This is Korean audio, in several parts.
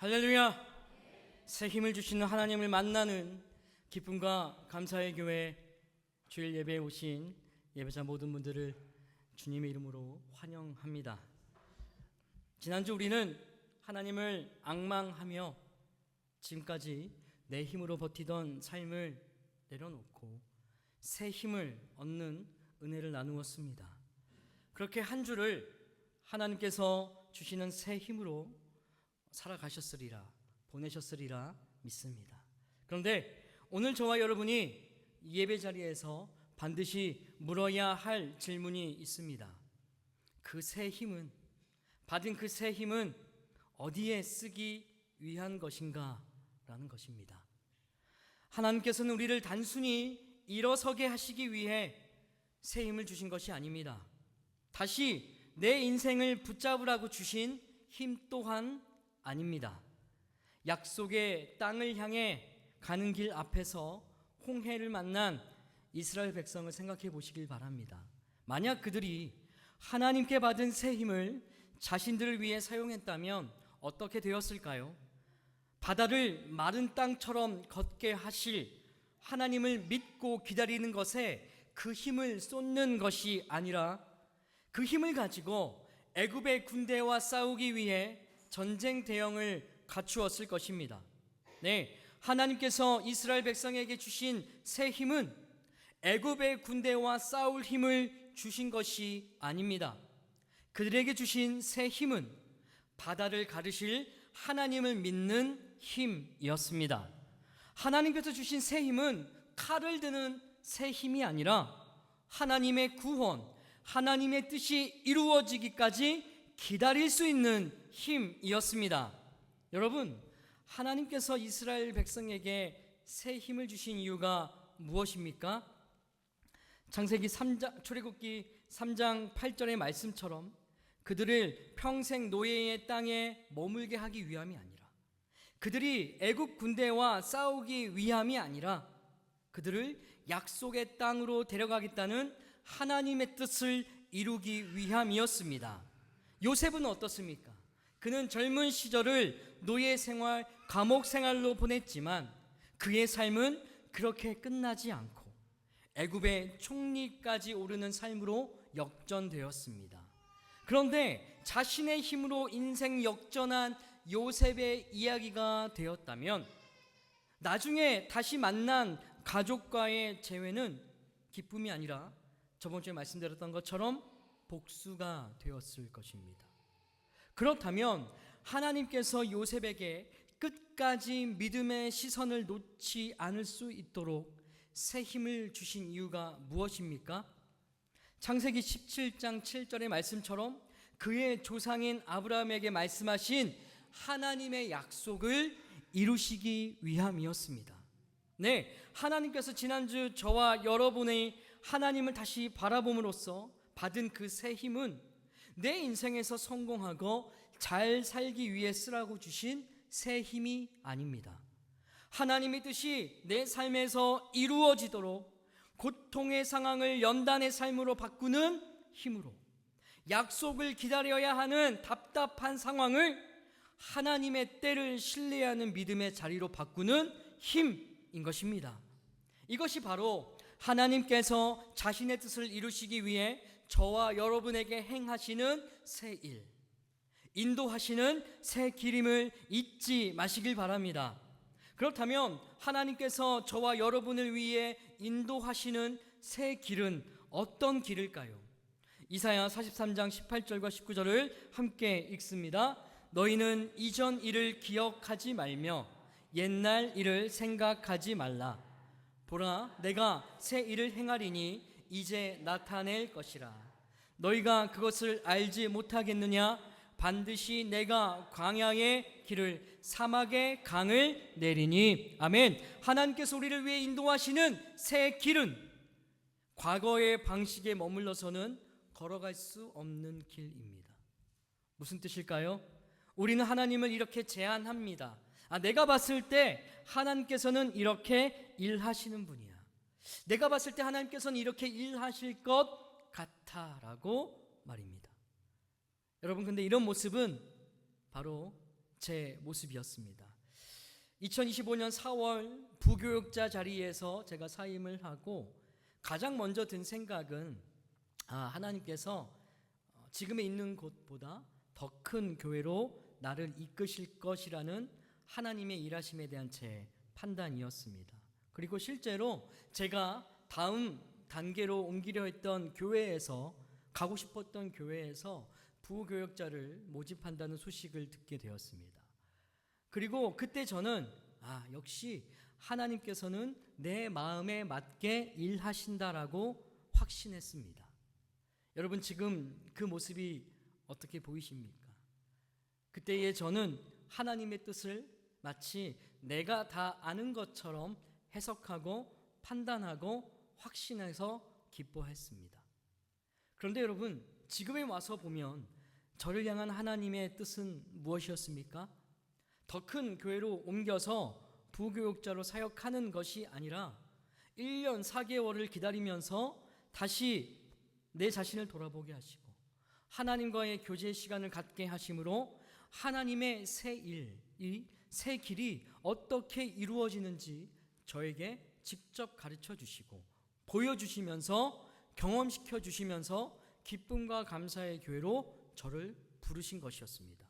할렐루야. 새 힘을 주시는 하나님을 만나는 기쁨과 감사의 교회 주일 예배에 오신 예배자 모든 분들을 주님의 이름으로 환영합니다. 지난주 우리는 하나님을 앙망하며 지금까지 내 힘으로 버티던 삶을 내려놓고 새 힘을 얻는 은혜를 나누었습니다. 그렇게 한 주를 하나님께서 주시는 새 힘으로 살아가셨으리라, 보내셨으리라 믿습니다. 그런데 오늘 저와 여러분이 예배 자리에서 반드시 물어야 할 질문이 있습니다. 그 새 힘은, 받은 그 새 힘은 어디에 쓰기 위한 것인가? 라는 것입니다. 하나님께서는 우리를 단순히 일어서게 하시기 위해 새 힘을 주신 것이 아닙니다. 다시 내 인생을 붙잡으라고 주신 힘 또한 아닙니다. 약속의 땅을 향해 가는 길 앞에서 홍해를 만난 이스라엘 백성을 생각해 보시길 바랍니다. 만약 그들이 하나님께 받은 새 힘을 자신들을 위해 사용했다면 어떻게 되었을까요? 바다를 마른 땅처럼 걷게 하실 하나님을 믿고 기다리는 것에 그 힘을 쏟는 것이 아니라 그 힘을 가지고 애굽의 군대와 싸우기 위해 전쟁 대형을 갖추었을 것입니다. 네, 하나님께서 이스라엘 백성에게 주신 새 힘은 애굽의 군대와 싸울 힘을 주신 것이 아닙니다. 그들에게 주신 새 힘은 바다를 가르실 하나님을 믿는 힘이었습니다. 하나님께서 주신 새 힘은 칼을 드는 새 힘이 아니라 하나님의 구원, 하나님의 뜻이 이루어지기까지 기다릴 수 있는 힘이었습니다. 여러분, 하나님께서 이스라엘 백성에게 새 힘을 주신 이유가 무엇입니까? 창세기 3장, 출애굽기 3장 8절의 말씀처럼 그들을 평생 노예의 땅에 머물게 하기 위함이 아니라, 그들이 애굽 군대와 싸우기 위함이 아니라 그들을 약속의 땅으로 데려가겠다는 하나님의 뜻을 이루기 위함이었습니다. 요셉은 어떻습니까? 그는 젊은 시절을 노예 생활, 감옥 생활로 보냈지만 그의 삶은 그렇게 끝나지 않고 애굽의 총리까지 오르는 삶으로 역전되었습니다. 그런데 자신의 힘으로 인생 역전한 요셉의 이야기가 되었다면 나중에 다시 만난 가족과의 재회는 기쁨이 아니라 저번 주에 말씀드렸던 것처럼 복수가 되었을 것입니다. 그렇다면 하나님께서 요셉에게 끝까지 믿음의 시선을 놓지 않을 수 있도록 새 힘을 주신 이유가 무엇입니까? 창세기 17장 7절의 말씀처럼 그의 조상인 아브라함에게 말씀하신 하나님의 약속을 이루시기 위함이었습니다. 네, 하나님께서 지난주 저와 여러분의 하나님을 다시 바라봄으로써 받은 그 새 힘은 내 인생에서 성공하고 잘 살기 위해 쓰라고 주신 새 힘이 아닙니다. 하나님의 뜻이 내 삶에서 이루어지도록 고통의 상황을 연단의 삶으로 바꾸는 힘으로, 약속을 기다려야 하는 답답한 상황을 하나님의 때를 신뢰하는 믿음의 자리로 바꾸는 힘인 것입니다. 이것이 바로 하나님께서 자신의 뜻을 이루시기 위해 저와 여러분에게 행하시는 새 일, 인도하시는 새 길임을 잊지 마시길 바랍니다. 그렇다면 하나님께서 저와 여러분을 위해 인도하시는 새 길은 어떤 길일까요? 이사야 43장 18절과 19절을 함께 읽습니다. 너희는 이전 일을 기억하지 말며 옛날 일을 생각하지 말라. 보라, 내가 새 일을 행하리니 이제 나타낼 것이라. 너희가 그것을 알지 못하겠느냐? 반드시 내가 광야의 길을, 사막의 강을 내리니. 아멘. 하나님께서 우리를 위해 인도하시는 새 길은 과거의 방식에 머물러서는 걸어갈 수 없는 길입니다. 무슨 뜻일까요? 우리는 하나님을 이렇게 제안합니다. 내가 봤을 때 하나님께서는 이렇게 일하시는 분이야. 내가 봤을 때 하나님께서는 이렇게 일하실 것 같아라고 말입니다. 여러분, 근데 이런 모습은 바로 제 모습이었습니다. 2025년 4월 부교육자 자리에서 제가 사임을 하고 가장 먼저 든 생각은 하나님께서 지금에 있는 곳보다 더 큰 교회로 나를 이끄실 것이라는 하나님의 일하심에 대한 제 판단이었습니다. 그리고 실제로 제가 다음 단계로 옮기려 했던 교회에서, 가고 싶었던 교회에서 부교역자를 모집한다는 소식을 듣게 되었습니다. 그리고 그때 저는 역시 하나님께서는 내 마음에 맞게 일하신다라고 확신했습니다. 여러분, 지금 그 모습이 어떻게 보이십니까? 그때의 저는 하나님의 뜻을 마치 내가 다 아는 것처럼 해석하고 판단하고 확신해서 기뻐했습니다. 그런데 여러분, 지금에 와서 보면 저를 향한 하나님의 뜻은 무엇이었습니까? 더 큰 교회로 옮겨서 부교육자로 사역하는 것이 아니라 1년 4개월을 기다리면서 다시 내 자신을 돌아보게 하시고 하나님과의 교제 시간을 갖게 하심으로 하나님의 새 일, 이 새 길이 어떻게 이루어지는지 저에게 직접 가르쳐 주시고 보여주시면서 경험시켜 주시면서 기쁨과 감사의 교회로 저를 부르신 것이었습니다.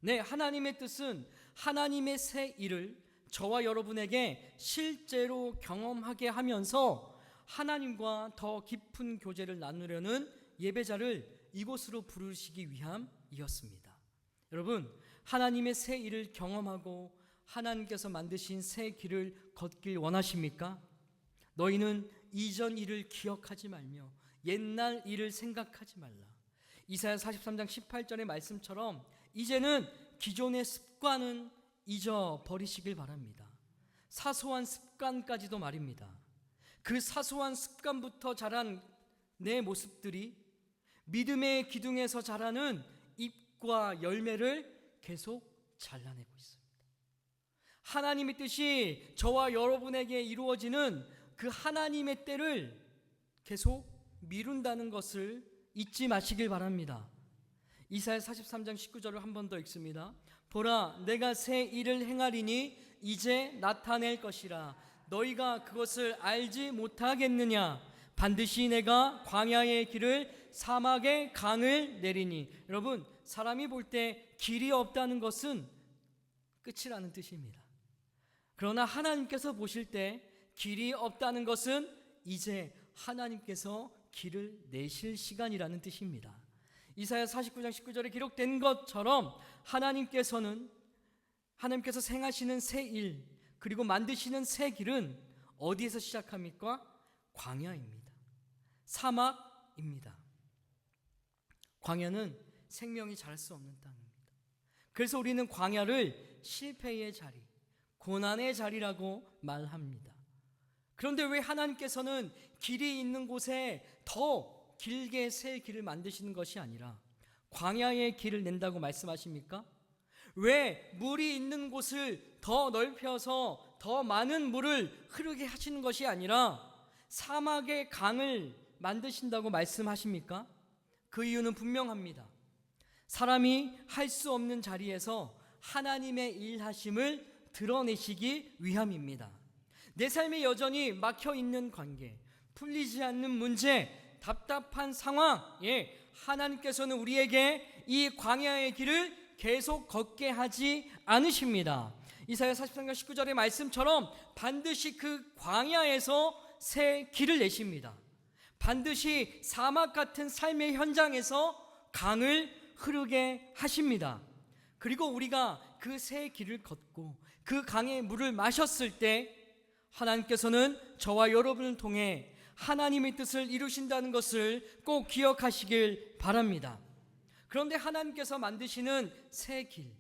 네, 하나님의 뜻은 하나님의 새 일을 저와 여러분에게 실제로 경험하게 하면서 하나님과 더 깊은 교제를 나누려는 예배자를 이곳으로 부르시기 위함이었습니다. 여러분, 하나님의 새 일을 경험하고 하나님께서 만드신 새 길을 걷길 원하십니까? 너희는 이전 일을 기억하지 말며 옛날 일을 생각하지 말라. 이사야 43장 18절의 말씀처럼 이제는 기존의 습관은 잊어버리시길 바랍니다. 사소한 습관까지도 말입니다. 그 사소한 습관부터 자란 내 모습들이 믿음의 기둥에서 자라는 잎과 열매를 계속 잘라내고 있습니다. 하나님의 뜻이 저와 여러분에게 이루어지는 그 하나님의 때를 계속 미룬다는 것을 잊지 마시길 바랍니다. 이사야 43장 19절을 한 번 더 읽습니다. 보라, 내가 새 일을 행하리니 이제 나타낼 것이라. 너희가 그것을 알지 못하겠느냐? 반드시 내가 광야의 길을 사막의 강을 내리니. 여러분, 사람이 볼 때 길이 없다는 것은 끝이라는 뜻입니다. 그러나 하나님께서 보실 때 길이 없다는 것은 이제 하나님께서 길을 내실 시간이라는 뜻입니다. 이사야 49장 19절에 기록된 것처럼 하나님께서 행하시는 새 일, 그리고 만드시는 새 길은 어디에서 시작합니까? 광야입니다. 사막입니다. 광야는 생명이 자랄 수 없는 땅입니다. 그래서 우리는 광야를 실패의 자리, 고난의 자리라고 말합니다. 그런데 왜 하나님께서는 길이 있는 곳에 더 길게 새 길을 만드시는 것이 아니라 광야의 길을 낸다고 말씀하십니까? 왜 물이 있는 곳을 더 넓혀서 더 많은 물을 흐르게 하시는 것이 아니라 사막의 강을 만드신다고 말씀하십니까? 그 이유는 분명합니다. 사람이 할 수 없는 자리에서 하나님의 일하심을 드러내시기 위함입니다. 내 삶에 여전히 막혀있는 관계, 풀리지 않는 문제, 답답한 상황에 하나님께서는 우리에게 이 광야의 길을 계속 걷게 하지 않으십니다. 이사야 43장 19절의 말씀처럼 반드시 그 광야에서 새 길을 내십니다. 반드시 사막 같은 삶의 현장에서 강을 흐르게 하십니다. 그리고 우리가 그 새 길을 걷고 그 강의 물을 마셨을 때 하나님께서는 저와 여러분을 통해 하나님의 뜻을 이루신다는 것을 꼭 기억하시길 바랍니다. 그런데 하나님께서 만드시는 새 길,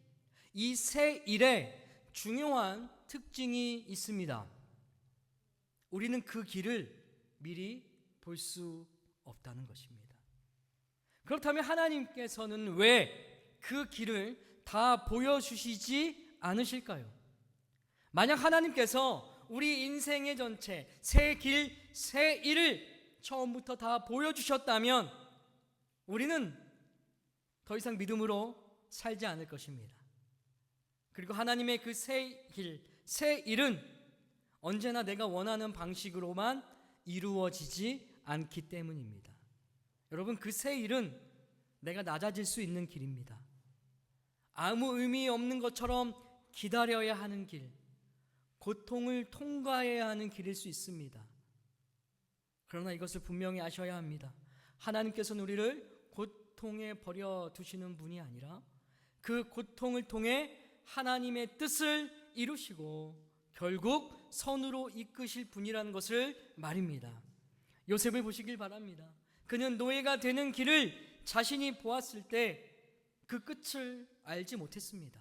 이 새 일에 중요한 특징이 있습니다. 우리는 그 길을 미리 볼 수 없다는 것입니다. 그렇다면 하나님께서는 왜 그 길을 다 보여주시지 않으실까요? 만약 하나님께서 우리 인생의 전체 새 길, 새 일을 처음부터 다 보여주셨다면 우리는 더 이상 믿음으로 살지 않을 것입니다. 그리고 하나님의 그 새 일은 언제나 내가 원하는 방식으로만 이루어지지 않기 때문입니다. 여러분, 그 새 일은 내가 낮아질 수 있는 길입니다. 아무 의미 없는 것처럼 기다려야 하는 길, 고통을 통과해야 하는 길일 수 있습니다. 그러나 이것을 분명히 아셔야 합니다. 하나님께서는 우리를 고통에 버려두시는 분이 아니라 그 고통을 통해 하나님의 뜻을 이루시고 결국 선으로 이끄실 분이라는 것을 말입니다. 요셉을 보시길 바랍니다. 그는 노예가 되는 길을 자신이 보았을 때 그 끝을 알지 못했습니다.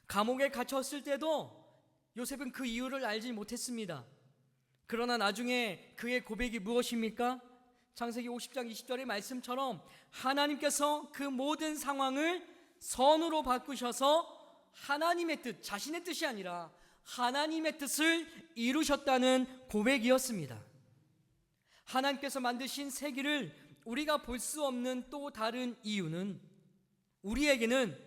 감옥에 갇혔을 때도 요셉은 그 이유를 알지 못했습니다. 그러나 나중에 그의 고백이 무엇입니까? 창세기 50장 20절의 말씀처럼 하나님께서 그 모든 상황을 선으로 바꾸셔서 하나님의 뜻, 자신의 뜻이 아니라 하나님의 뜻을 이루셨다는 고백이었습니다. 하나님께서 만드신 세계를 우리가 볼 수 없는 또 다른 이유는 우리에게는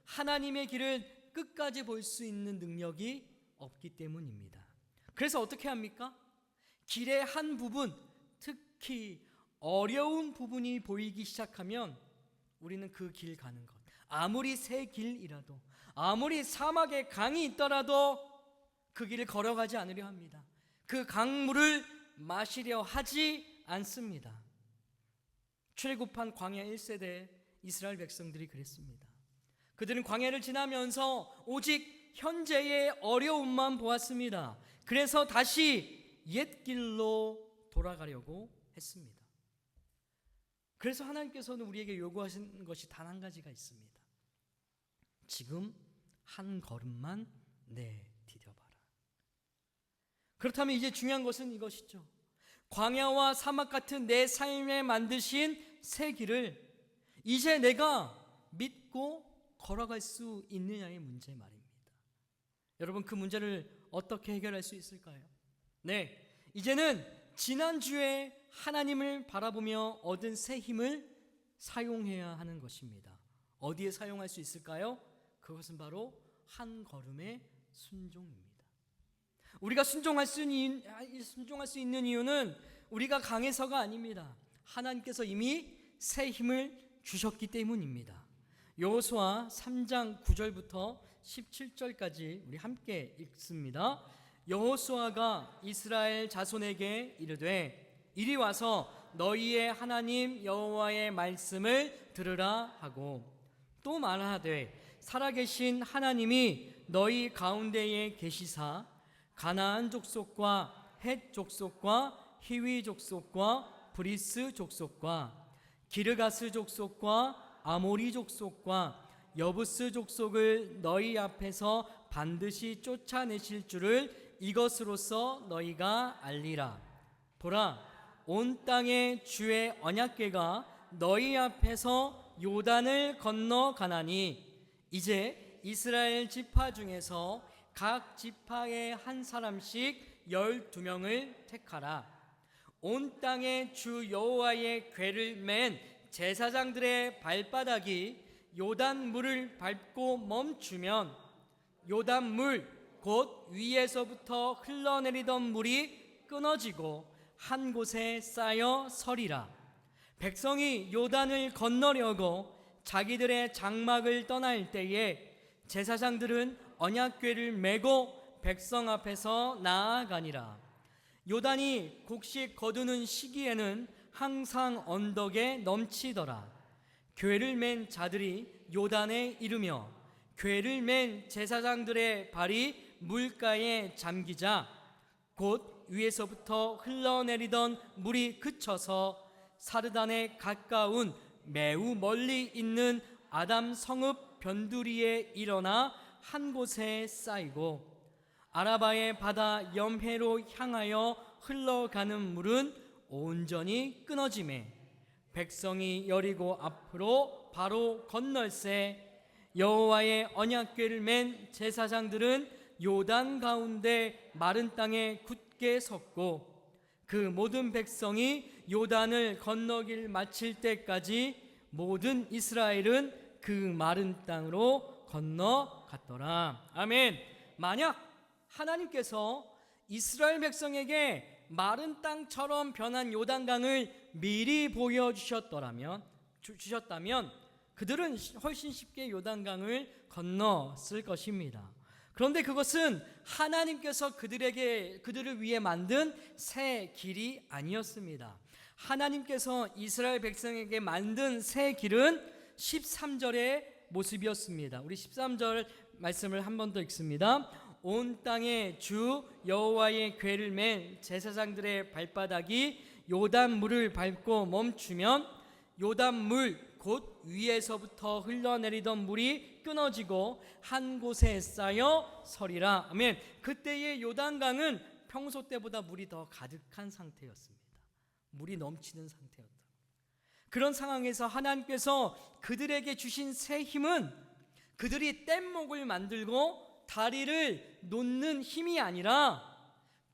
하나님의 길을 끝까지 볼 수 있는 능력이 없기 때문입니다. 그래서 어떻게 합니까? 길의 한 부분, 특히 어려운 부분이 보이기 시작하면 우리는 그 길 가는 것, 아무리 새 길이라도, 아무리 사막에 강이 있더라도 그 길을 걸어가지 않으려 합니다. 그 강물을 마시려 하지 않습니다. 출애굽한 광야 1세대 이스라엘 백성들이 그랬습니다. 그들은 광야를 지나면서 오직 현재의 어려움만 보았습니다. 그래서 다시 옛 길로 돌아가려고 했습니다. 그래서 하나님께서는 우리에게 요구하신 것이 단 한 가지가 있습니다. 지금 한 걸음만 내디뎌봐라. 그렇다면 이제 중요한 것은 이것이죠. 광야와 사막 같은 내 삶에 만드신 새 길을 이제 내가 믿고 걸어갈 수 있느냐의 문제 말입니다. 여러분, 그 문제를 어떻게 해결할 수 있을까요? 이제는 지난주에 하나님을 바라보며 얻은 새 힘을 사용해야 하는 것입니다. 어디에 사용할 수 있을까요? 그것은 바로 한 걸음의 순종입니다. 우리가 순종할 수 있는 이유는 우리가 강해서가 아닙니다. 하나님께서 이미 새 힘을 주셨기 때문입니다. 여호수아 3장 9절부터 17절까지 우리 함께 읽습니다. 여호수아가 이스라엘 자손에게 이르되 이리 와서 너희의 하나님 여호와의 말씀을 들으라 하고 또 말하되 살아계신 하나님이 너희 가운데에 계시사 가나안 족속과 헷 족속과 히위 족속과 브리스 족속과 기르가스 족속과 아모리 족속과 여부스 족속을 너희 앞에서 반드시 쫓아내실 줄을 이것으로써 너희가 알리라. 보라, 온 땅에 주의 언약궤가 너희 앞에서 요단을 건너가나니 이제 이스라엘 지파 중에서 각 지파에 한 사람씩 12명을 택하라. 온 땅에 주 여호와의 궤를 맨 제사장들의 발바닥이 요단 물을 밟고 멈추면 요단 물 곧 위에서부터 흘러내리던 물이 끊어지고 한 곳에 쌓여 서리라. 백성이 요단을 건너려고 자기들의 장막을 떠날 때에 제사장들은 언약궤를 메고 백성 앞에서 나아가니라. 요단이 곡식 거두는 시기에는 항상 언덕에 넘치더라. 궤를 맨 자들이 요단에 이르며 궤를 맨 제사장들의 발이 물가에 잠기자 곧 위에서부터 흘러내리던 물이 그쳐서 사르단에 가까운 매우 멀리 있는 아담 성읍 변두리에 일어나 한 곳에 쌓이고 아라바의 바다 염해로 향하여 흘러가는 물은 온전히 끊어지매 백성이 여리고 앞으로 바로 건널새 여호와의 언약궤를 맨 제사장들은 요단 가운데 마른 땅에 굳게 섰고 그 모든 백성이 요단을 건너길 마칠 때까지 모든 이스라엘은 그 마른 땅으로 건너 같더라. 아멘. 만약 하나님께서 이스라엘 백성에게 마른 땅처럼 변한 요단강을 미리 보여주셨다면 그들은 훨씬 쉽게 요단강을 건넜을 것입니다. 그런데 그것은 하나님께서 그들을 위해 만든 새 길이 아니었습니다. 하나님께서 이스라엘 백성에게 만든 새 길은 13절의 모습이었습니다. 우리 13절 말씀을 한 번 더 읽습니다. 온 땅에 주 여호와의 궤를 맨 제사장들의 발바닥이 요단 물을 밟고 멈추면 요단 물 곧 위에서부터 흘러내리던 물이 끊어지고 한 곳에 쌓여 서리라. 아멘. 그때의 요단강은 평소 때보다 물이 더 가득한 상태였습니다. 물이 넘치는 상태였다. 그런 상황에서 하나님께서 그들에게 주신 새 힘은 그들이 뗏목을 만들고 다리를 놓는 힘이 아니라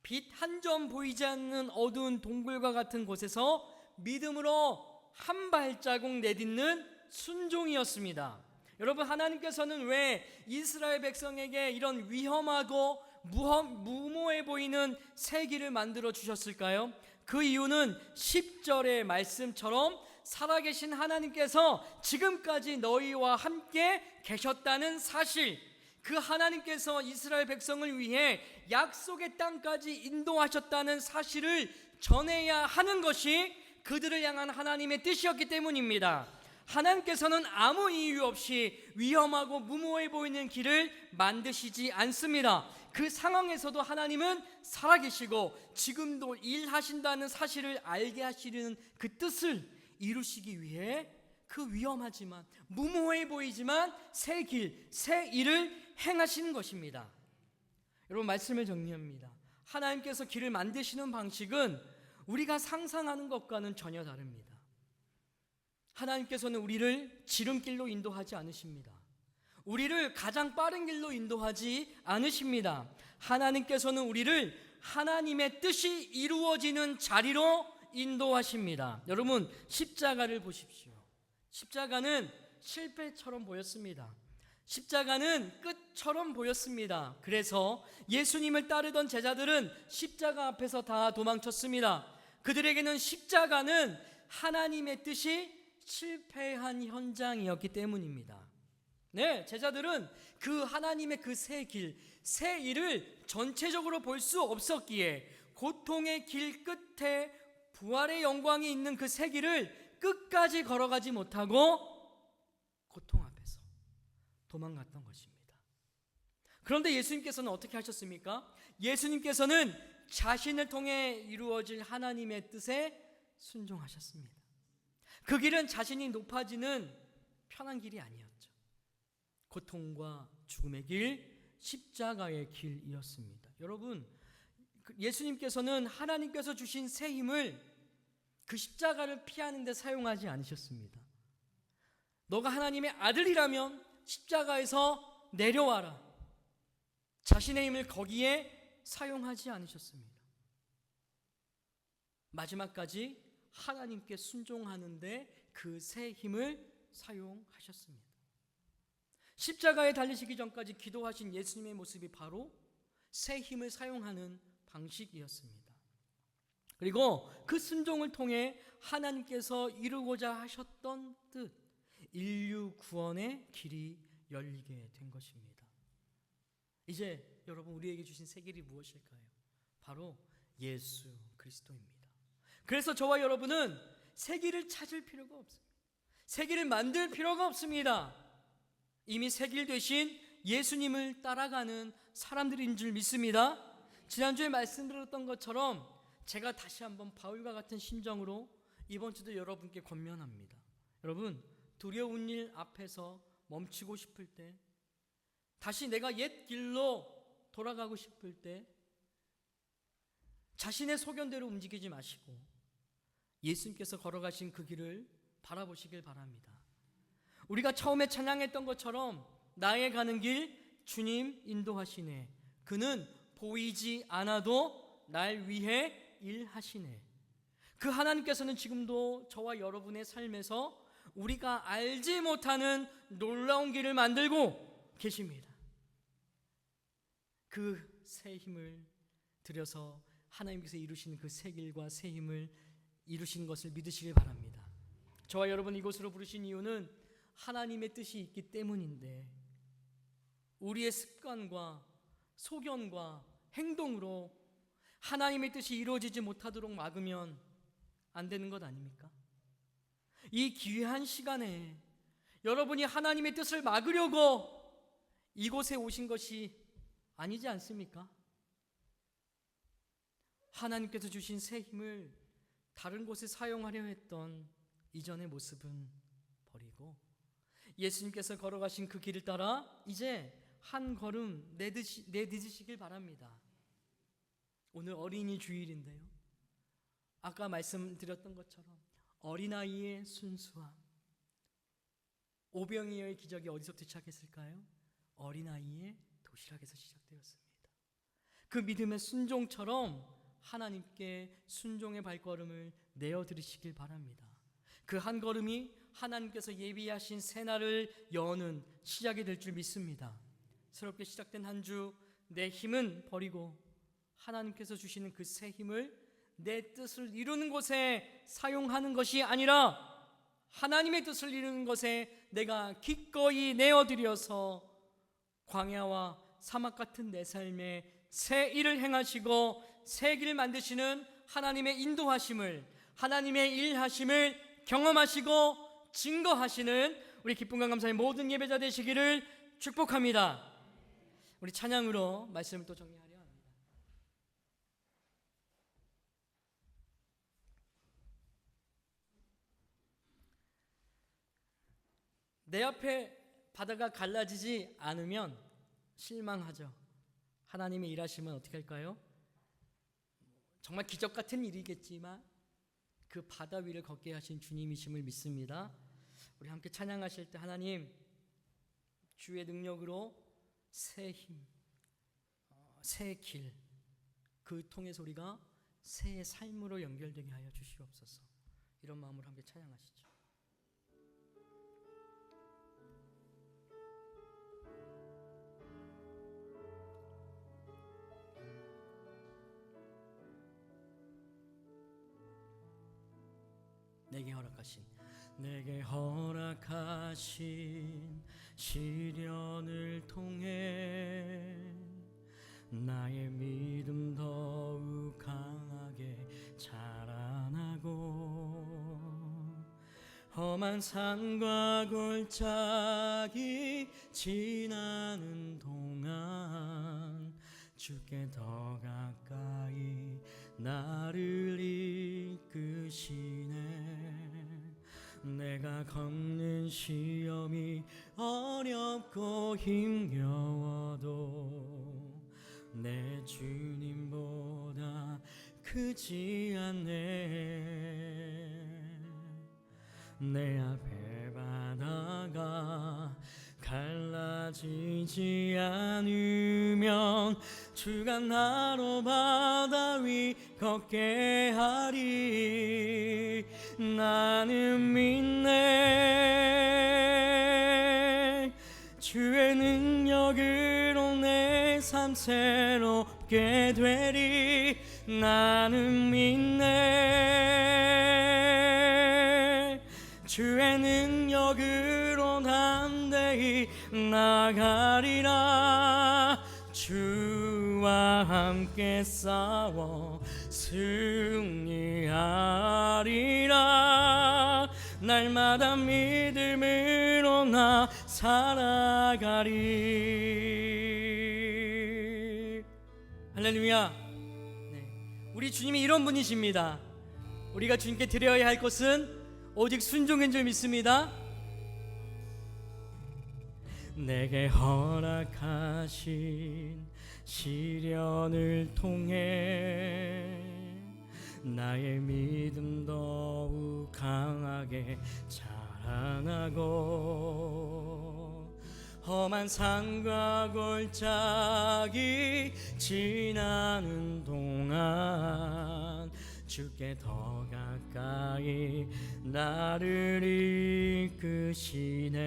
빛 한 점 보이지 않는 어두운 동굴과 같은 곳에서 믿음으로 한 발자국 내딛는 순종이었습니다. 여러분, 하나님께서는 왜 이스라엘 백성에게 이런 위험하고 무모해 보이는 새 길을 만들어 주셨을까요? 그 이유는 10절의 말씀처럼 살아계신 하나님께서 지금까지 너희와 함께 계셨다는 사실, 그 하나님께서 이스라엘 백성을 위해 약속의 땅까지 인도하셨다는 사실을 전해야 하는 것이 그들을 향한 하나님의 뜻이었기 때문입니다. 하나님께서는 아무 이유 없이 위험하고 무모해 보이는 길을 만드시지 않습니다. 그 상황에서도 하나님은 살아계시고 지금도 일하신다는 사실을 알게 하시는 그 뜻을 이루시기 위해 그 위험하지만 무모해 보이지만 새 길, 새 일을 행하시는 것입니다. 여러분, 말씀을 정리합니다. 하나님께서 길을 만드시는 방식은 우리가 상상하는 것과는 전혀 다릅니다. 하나님께서는 우리를 지름길로 인도하지 않으십니다. 우리를 가장 빠른 길로 인도하지 않으십니다. 하나님께서는 우리를 하나님의 뜻이 이루어지는 자리로 인도하십니다. 여러분, 십자가를 보십시오. 십자가는 실패처럼 보였습니다. 십자가는 끝처럼 보였습니다. 그래서 예수님을 따르던 제자들은 십자가 앞에서 다 도망쳤습니다. 그들에게는 십자가는 하나님의 뜻이 실패한 현장이었기 때문입니다. 네, 제자들은 그 하나님의 그 새 길, 새 일을 전체적으로 볼 수 없었기에 고통의 길 끝에 부활의 영광이 있는 그 새 길을 끝까지 걸어가지 못하고 고통 앞에서 도망갔던 것입니다. 그런데 예수님께서는 어떻게 하셨습니까? 예수님께서는 자신을 통해 이루어질 하나님의 뜻에 순종하셨습니다. 그 길은 자신이 높아지는 편한 길이 아니었죠. 고통과 죽음의 길, 십자가의 길이었습니다. 여러분, 예수님께서는 하나님께서 주신 새 힘을 그 십자가를 피하는 데 사용하지 않으셨습니다. 너가 하나님의 아들이라면 십자가에서 내려와라. 자신의 힘을 거기에 사용하지 않으셨습니다. 마지막까지 하나님께 순종하는데 그 새 힘을 사용하셨습니다. 십자가에 달리시기 전까지 기도하신 예수님의 모습이 바로 새 힘을 사용하는 방식이었습니다. 그리고 그 순종을 통해 하나님께서 이루고자 하셨던 뜻, 인류 구원의 길이 열리게 된 것입니다. 이제 여러분, 우리에게 주신 새 길이 무엇일까요? 바로 예수 그리스도입니다. 그래서 저와 여러분은 새 길을 찾을 필요가 없습니다. 새 길을 만들 필요가 없습니다. 이미 새 길 되신 예수님을 따라가는 사람들인 줄 믿습니다. 지난주에 말씀드렸던 것처럼 제가 다시 한번 바울과 같은 심정으로 이번 주도 여러분께 권면합니다. 여러분, 두려운 일 앞에서 멈추고 싶을 때, 다시 내가 옛 길로 돌아가고 싶을 때 자신의 소견대로 움직이지 마시고 예수님께서 걸어가신 그 길을 바라보시길 바랍니다. 우리가 처음에 찬양했던 것처럼 나의 가는 길 주님 인도하시네. 그는 보이지 않아도 날 위해 일하시네. 그 하나님께서는 지금도 저와 여러분의 삶에서 우리가 알지 못하는 놀라운 길을 만들고 계십니다. 그 새 힘을 들여서 하나님께서 이루시는 그 새 길과 새 힘을 이루시는 것을 믿으시길 바랍니다. 저와 여러분 이곳으로 부르신 이유는 하나님의 뜻이 있기 때문인데 우리의 습관과 소견과 행동으로 하나님의 뜻이 이루어지지 못하도록 막으면 안 되는 것 아닙니까? 이 귀한 시간에 여러분이 하나님의 뜻을 막으려고 이곳에 오신 것이 아니지 않습니까? 하나님께서 주신 새 힘을 다른 곳에 사용하려 했던 이전의 모습은 버리고 예수님께서 걸어가신 그 길을 따라 이제 한 걸음 내딛으시길 바랍니다. 오늘 어린이 주일인데요, 아까 말씀드렸던 것처럼 어린아이의 순수함, 오병이어의 기적이 어디서부터 시작했을까요? 어린아이의 도시락에서 시작되었습니다. 그 믿음의 순종처럼 하나님께 순종의 발걸음을 내어드리시길 바랍니다. 그 한 걸음이 하나님께서 예비하신 새날을 여는 시작이 될 줄 믿습니다. 새롭게 시작된 한 주, 내 힘은 버리고 하나님께서 주시는 그 새 힘을 내 뜻을 이루는 곳에 사용하는 것이 아니라 하나님의 뜻을 이루는 것에 내가 기꺼이 내어드려서 광야와 사막 같은 내 삶에 새 일을 행하시고 새 길을 만드시는 하나님의 인도하심을, 하나님의 일하심을 경험하시고 증거하시는 우리 기쁨과 감사의 모든 예배자 되시기를 축복합니다. 우리 찬양으로 말씀을 또 정리하려 합니다. 내 앞에 바다가 갈라지지 않으면 실망하죠. 하나님의 일하시면 어떻게 할까요? 정말 기적 같은 일이겠지만 그 바다 위를 걷게 하신 주님이심을 믿습니다. 우리 함께 찬양하실 때 하나님 주의 능력으로 새 힘, 새 길, 그 통해서 우리가 새 삶으로 연결되게 하여 주시옵소서. 이런 마음으로 함께 찬양하시죠. 내게 허락하신 시련을 통해 나의 믿음 더욱 강하게 자라나고 험한 산과 골짜기 지나는 동안 주께 더 가까이 나를 이끄시네. 내가 겪는 시험이 어렵고 힘겨워도 내 주님보다 크지 않네. 내 앞에 바다가 갈라지지 않으면 주가 나로 바다 위 걷게 하리. 나는 믿네. 주의 능력으로 내 삶 새롭게 되리. 나는 믿네. 주의 능력으로 담대히 나가리라. 주와 함께 싸워 승리하리라. 날마다 믿음으로 나 살아가리. 할렐루야. 네, 우리 주님이 이런 분이십니다. 우리가 주님께 드려야 할 것은 오직 순종인 줄 믿습니다. 내게 허락하신 시련을 통해 나의 믿음 더욱 강하게 자라나고 험한 산과 골짜기 지나는 동안 주께 더 가까이 나를 이끄시네.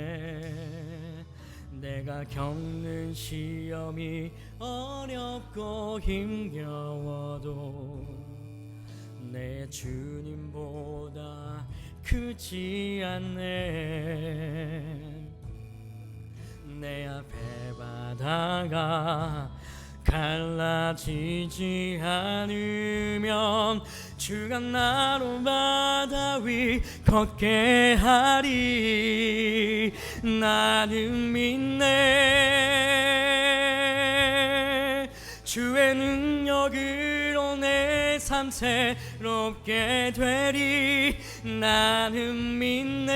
내가 겪는 시험이 어렵고 힘겨워도 내 주님보다 크지 않네. 내 앞에 바다가 갈라지지 않으면 주가 나로 바다 위 걷게 하리. 나는 믿네. 주의 능력으로 내 삶 새롭게 되리. 나는 믿네.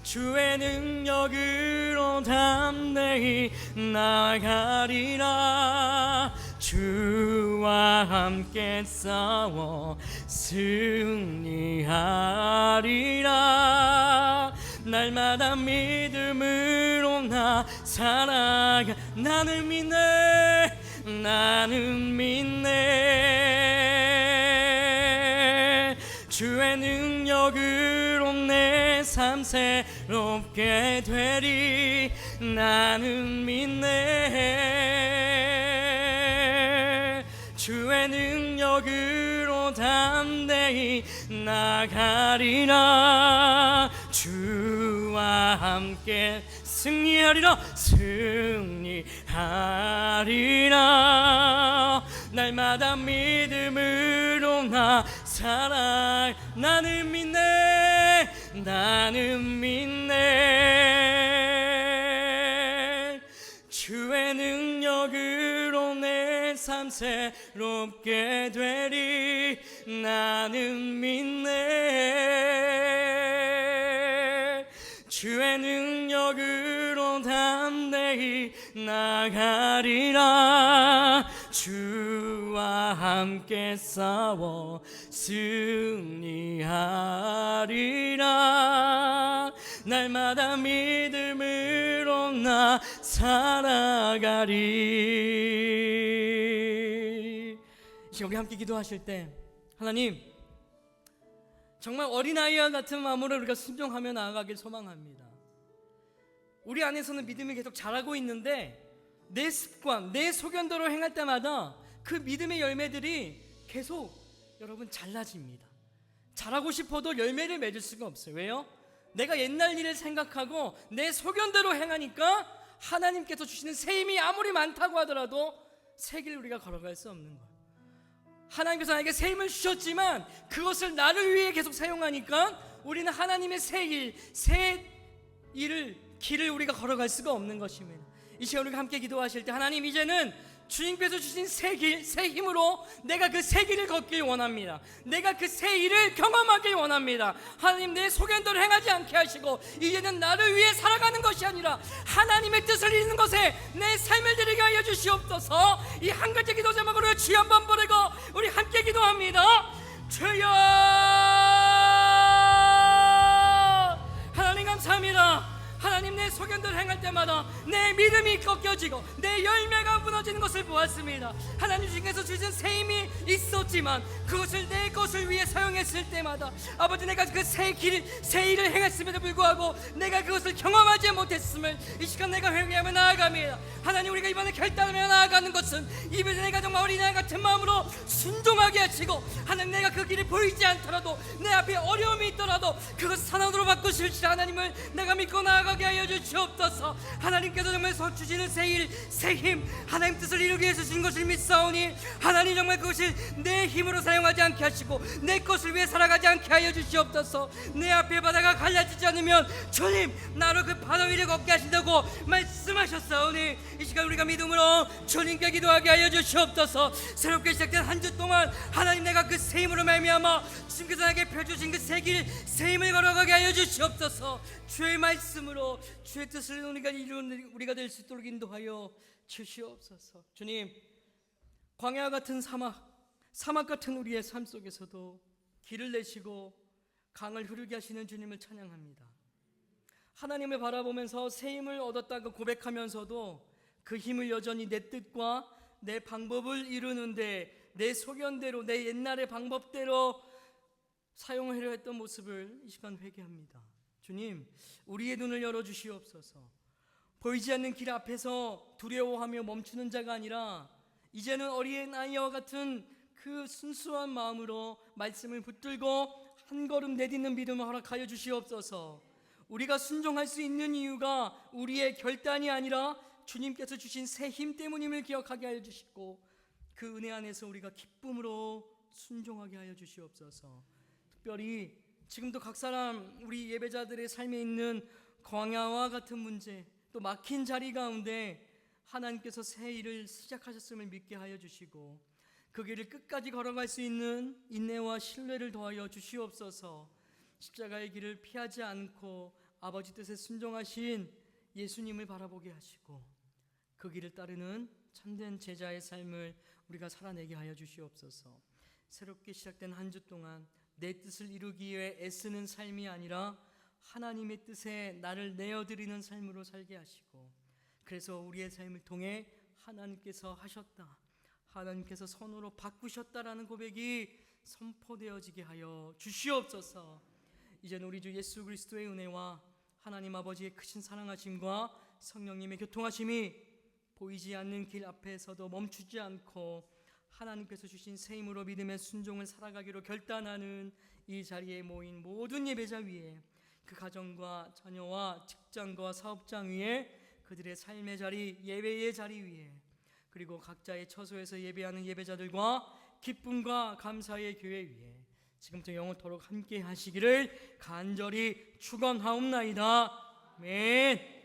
주의 능력으로 담대히 나가리라. 주와 함께 싸워 승리하리라. 날마다 믿음으로 나 살아가. 나는 믿네. 나는 믿네. 주의 능력으로 내 삶 새롭게 되리. 나는 믿네. 주의 능력으로 담대히 나가리라. 주와 함께 승리하리라. 승리하리라. 날마다 믿음으로 나 살아. 나는 믿네. 나는 믿네. 주의 능력으로 내 삶 새롭게 되리. 나는 믿네. 주의 능력으로 담대히 나가리라. 주와 함께 싸워 승리하리라. 날마다 믿음으로 나 살아가리. 이제 우리 함께 기도하실 때 하나님, 정말 어린아이와 같은 마음으로 우리가 순종하며 나아가길 소망합니다. 우리 안에서는 믿음이 계속 자라고 있는데 내 습관, 내 소견대로 행할 때마다 그 믿음의 열매들이 계속 여러분 잘라집니다. 자라고 싶어도 열매를 맺을 수가 없어요. 왜요? 내가 옛날 일을 생각하고 내 소견대로 행하니까 하나님께서 주시는 새 힘이 아무리 많다고 하더라도 새 길을 우리가 걸어갈 수 없는 거예요. 하나님께서 나에게 새 힘을 주셨지만 그것을 나를 위해 계속 사용하니까 우리는 하나님의 새 길을 우리가 걸어갈 수가 없는 것입니다. 이 시간 우리가 함께 기도하실 때 하나님, 이제는 주님께서 주신 새 힘으로 내가 그 새 길을 걷길 원합니다. 내가 그 새 일을 경험하길 원합니다. 하나님, 내 소견대로 행하지 않게 하시고 이제는 나를 위해 살아가는 것이 아니라 하나님의 뜻을 이루는 것에 내 삶을 드리게 하여 주시옵소서. 이 한 가지 기도 제목으로 주여 한번 부르고 우리 함께 기도합니다. 주여. 하나님 감사합니다. 하나님, 내 소견대로 행할 때마다 내 믿음이 꺾여지고 내 열매가 무너지는 것을 보았습니다. 하나님, 주께서 주신 새 힘이 있었지만 그것을 내 것을 위해 사용했을 때마다 아버지, 내가 그 새 일을 행했음에도 불구하고 내가 그것을 경험하지 못했음을 이 시간 내가 회개하며 나아갑니다. 하나님, 우리가 이번에 결단하며 나아가는 것은 이번에 내가 정말 어린아이 같은 마음으로 순종하게 하시고, 하나님, 내가 그 길이 보이지 않더라도 내 앞에 어려움이 있더라도 그것을 선언으로 바꾸실 하나님을 내가 믿고 나아가게 하여 주시옵소서. 하나님께서 정말 주시는 새 일, 새 힘, 하나님 뜻을 이루기 위해서 주신 것을 믿사오니 하나님, 정말 그것을 내 힘으로 사용하지 않게 하시고 내 것을 위해 살아가지 않게 하여 주시옵소서. 내 앞에 바다가 갈라지지 않으면 주님, 나로 그 바다 위를 걷게 하신다고 말씀하셨사오니 이 시간 우리가 믿음으로 주님께 기도하게 하여 주시옵소서. 새롭게 시작된 한 주 동안 하나님, 내가 그 새 힘으로 말미암아 주님께서 나에게 펴주신 그 새 길, 새 힘을 걸어가게 하여 주시옵소서. 주의 말씀으로 주의 뜻을 이루는 우리가 될 수 있도록 인도하여 주시옵소서. 주님, 광야 같은 사막 같은 우리의 삶 속에서도 길을 내시고 강을 흐르게 하시는 주님을 찬양합니다. 하나님을 바라보면서 새 힘을 얻었다고 고백하면서도 그 힘을 여전히 내 뜻과 내 방법을 이루는데 내 소견대로, 내 옛날의 방법대로 사용하려 했던 모습을 이 시간 회개합니다. 주님, 우리의 눈을 열어주시옵소서. 보이지 않는 길 앞에서 두려워하며 멈추는 자가 아니라 이제는 어린아이와 같은 그 순수한 마음으로 말씀을 붙들고 한 걸음 내딛는 믿음을 허락하여 주시옵소서. 우리가 순종할 수 있는 이유가 우리의 결단이 아니라 주님께서 주신 새 힘 때문임을 기억하게 하여 주시고, 그 은혜 안에서 우리가 기쁨으로 순종하게 하여 주시옵소서. 특별히 지금도 각 사람 우리 예배자들의 삶에 있는 광야와 같은 문제, 또 막힌 자리 가운데 하나님께서 새 일을 시작하셨음을 믿게 하여 주시고, 그 길을 끝까지 걸어갈 수 있는 인내와 신뢰를 더하여 주시옵소서. 십자가의 길을 피하지 않고 아버지 뜻에 순종하신 예수님을 바라보게 하시고, 그 길을 따르는 참된 제자의 삶을 우리가 살아내게 하여 주시옵소서. 새롭게 시작된 한 주 동안 내 뜻을 이루기 위해 애쓰는 삶이 아니라 하나님의 뜻에 나를 내어드리는 삶으로 살게 하시고, 그래서 우리의 삶을 통해 하나님께서 하셨다, 하나님께서 선으로 바꾸셨다라는 고백이 선포되어지게 하여 주시옵소서. 이제는 우리 주 예수 그리스도의 은혜와 하나님 아버지의 크신 사랑하심과 성령님의 교통하심이 보이지 않는 길 앞에서도 멈추지 않고 하나님께서 주신 새 힘으로 믿음의 순종을 살아가기로 결단하는 이 자리에 모인 모든 예배자 위에, 그 가정과 자녀와 직장과 사업장 위에, 그들의 삶의 자리, 예배의 자리 위에, 그리고 각자의 처소에서 예배하는 예배자들과 기쁨과 감사의 교회 위에 지금부터 영원토록 함께 하시기를 간절히 축원하옵나이다. 아멘.